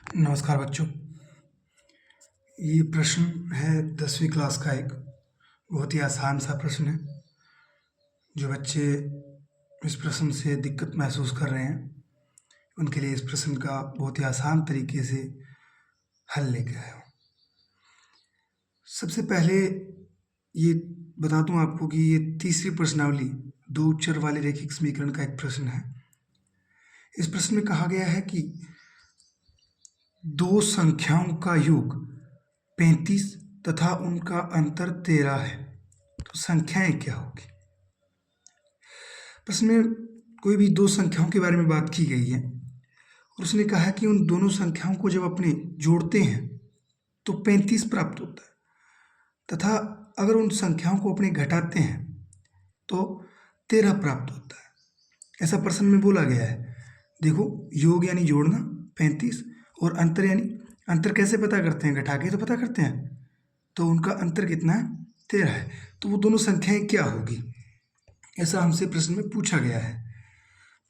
नमस्कार बच्चों। ये प्रश्न है 10वीं क्लास का एक बहुत ही आसान सा प्रश्न है। जो बच्चे इस प्रश्न से दिक्कत महसूस कर रहे हैं उनके लिए इस प्रश्न का बहुत ही आसान तरीके से हल लेके आया हूँ। सबसे पहले ये बता दूँ आपको कि ये तीसरी प्रश्नावली दो अक्षर वाले रैखिक समीकरण का एक प्रश्न है। इस प्रश्न में कहा गया है कि दो संख्याओं का योग 35 तथा उनका अंतर 13 है, तो संख्याएं क्या होगी। प्रश्न में कोई भी दो संख्याओं के बारे में बात की गई है और उसने कहा है कि उन दोनों संख्याओं को जब अपने जोड़ते हैं तो 35 प्राप्त होता है तथा अगर उन संख्याओं को अपने घटाते हैं तो 13 प्राप्त होता है। ऐसा प्रश्न में बोला गया है। देखो, योग यानी जोड़ना 35 और अंतर यानी अंतर कैसे पता करते हैं, घटा के तो पता करते हैं। तो उनका अंतर कितना है, 13 है। तो वो दोनों संख्याएं क्या होगी, ऐसा हमसे प्रश्न में पूछा गया है।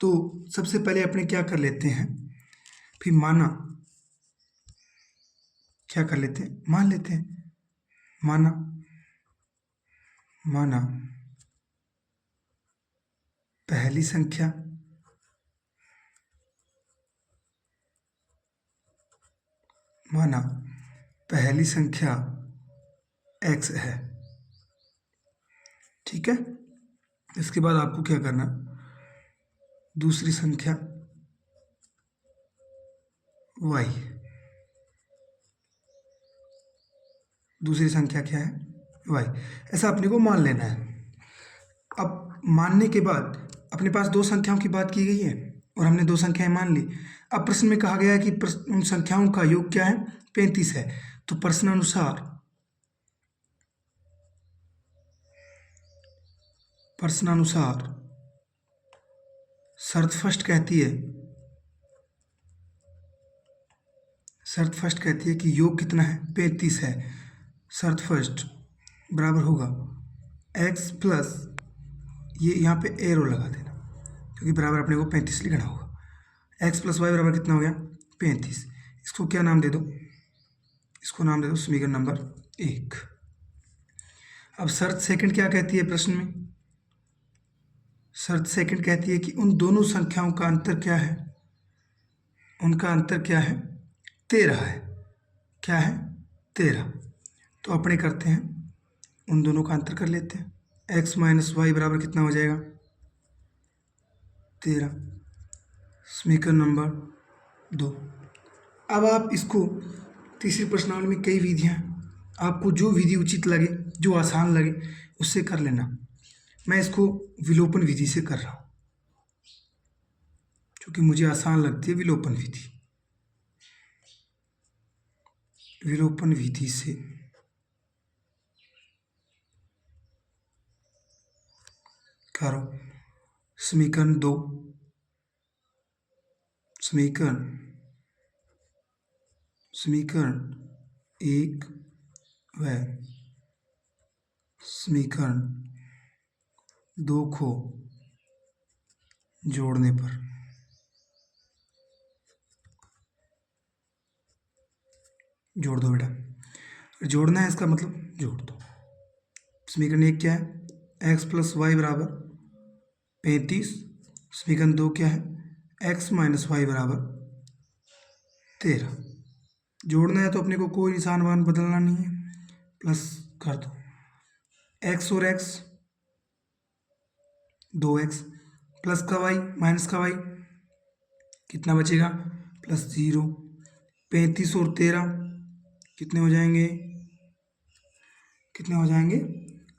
तो सबसे पहले अपने क्या कर लेते हैं, फिर माना क्या कर लेते हैं, मान लेते हैं। माना माना पहली संख्या माना पहली संख्या x है, ठीक है। इसके बाद आपको क्या करना, दूसरी संख्या y, दूसरी संख्या क्या है, y। ऐसा अपने को मान लेना है। अब मानने के बाद अपने पास दो संख्याओं की बात की गई है और हमने दो संख्याएं मान ली। अब प्रश्न में कहा गया है कि उन संख्याओं का योग क्या है, 35 है। तो प्रश्नानुसार शर्त फर्स्ट कहती है कि योग कितना है, 35 है। शर्त फर्स्ट बराबर होगा x प्लस, ये यहाँ पे एरो लगा देना क्योंकि बराबर अपने को 35 लिखना होगा। x प्लस वाई बराबर कितना हो गया, 35। इसको क्या नाम दे दो, इसको नाम दे दो समीकरण नंबर 1। अब शर्त सेकंड क्या कहती है प्रश्न में, शर्त सेकंड कहती है कि उन दोनों संख्याओं का अंतर क्या है, उनका अंतर क्या है, 13 है। क्या है, 13। तो अपने करते हैं, उन दोनों का अंतर कर लेते हैं। x माइनस वाई बराबर कितना हो जाएगा, 13। समीकरण नंबर 2। अब आप इसको तीसरी प्रश्नावली में कई विधियाँ, आपको जो विधि उचित लगे, जो आसान लगे उससे कर लेना। मैं इसको विलोपन विधि से कर रहा हूँ क्योंकि मुझे आसान लगती है विलोपन विधि। विलोपन विधि से करो। समीकरण 2, समीकरण 1 व समीकरण 2 को जोड़ने पर जोड़ दो बेटा, जोड़ना है इसका मतलब जोड़ दो। समीकरण 1 क्या है, x प्लस वाई बराबर 35। समीकरण 2 क्या है, x माइनस वाई बराबर 13। जोड़ना है तो अपने को कोई निशान मान बदलना नहीं है, प्लस कर दो। x और x 2x प्लस का y माइनस का y कितना बचेगा, प्लस 0। 35 और 13 कितने हो जाएंगे,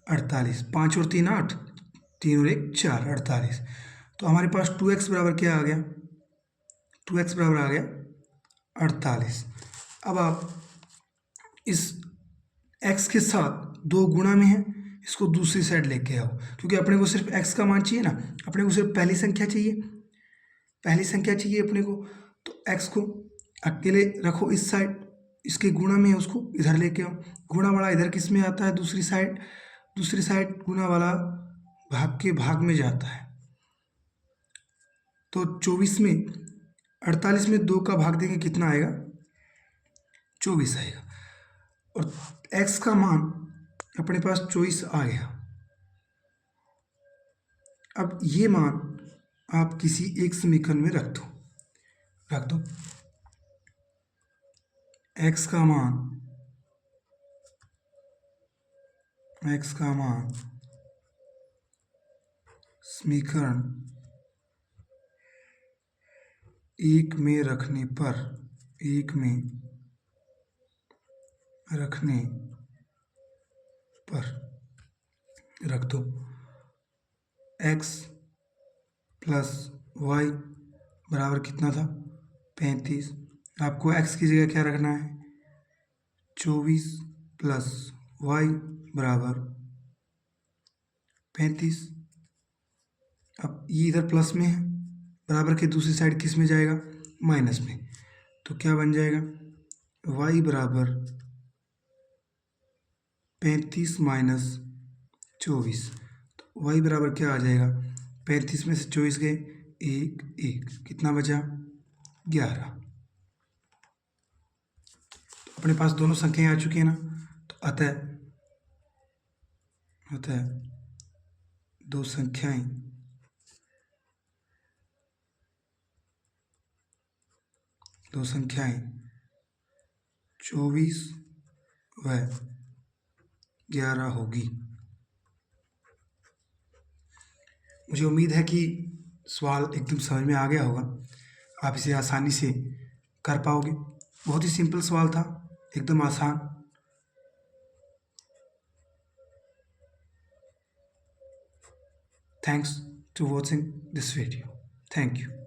48। 5 और 3 8, 3 और 1 4, 48। तो हमारे पास 2x बराबर क्या आ गया, 2x बराबर आ गया 48। अब आप इस x के साथ 2 गुणा में है, इसको दूसरी साइड लेके आओ क्योंकि अपने को सिर्फ x का मान चाहिए ना, अपने को सिर्फ पहली संख्या चाहिए अपने को। तो x को अकेले रखो इस साइड, इसके गुणा में है उसको इधर लेके आओ। गुणा वाला इधर किस में आता है, दूसरी साइड गुणा वाला भाग के भाग में जाता है। तो 24 में 48 में 2 का भाग देंगे कितना आएगा, 24 आएगा। और x का मान अपने पास 24 आ गया। अब ये मान आप किसी एक समीकरण में रख दो। x का मान समीकरण एक में रखने पर रख दो। x प्लस वाई बराबर कितना था? 35। आपको x की जगह क्या रखना है? 24 प्लस वाई बराबर 35। अब ये इधर प्लस में है, बराबर के दूसरी साइड किस में जाएगा? माइनस में। तो क्या बन जाएगा? y बराबर 35 माइनस 24। तो y बराबर क्या आ जाएगा? 35 में से 24 गए, 1 कितना बचा? 11। तो अपने पास दोनों संख्याएं आ चुकी हैं ना। तो अतः दो संख्याएं दो संख्याएं 24 व 11 होगी। मुझे उम्मीद है कि सवाल एकदम समझ में आ गया होगा, आप इसे आसानी से कर पाओगे। बहुत ही सिंपल सवाल था, एकदम आसान। Thanks to watching this video. Thank you.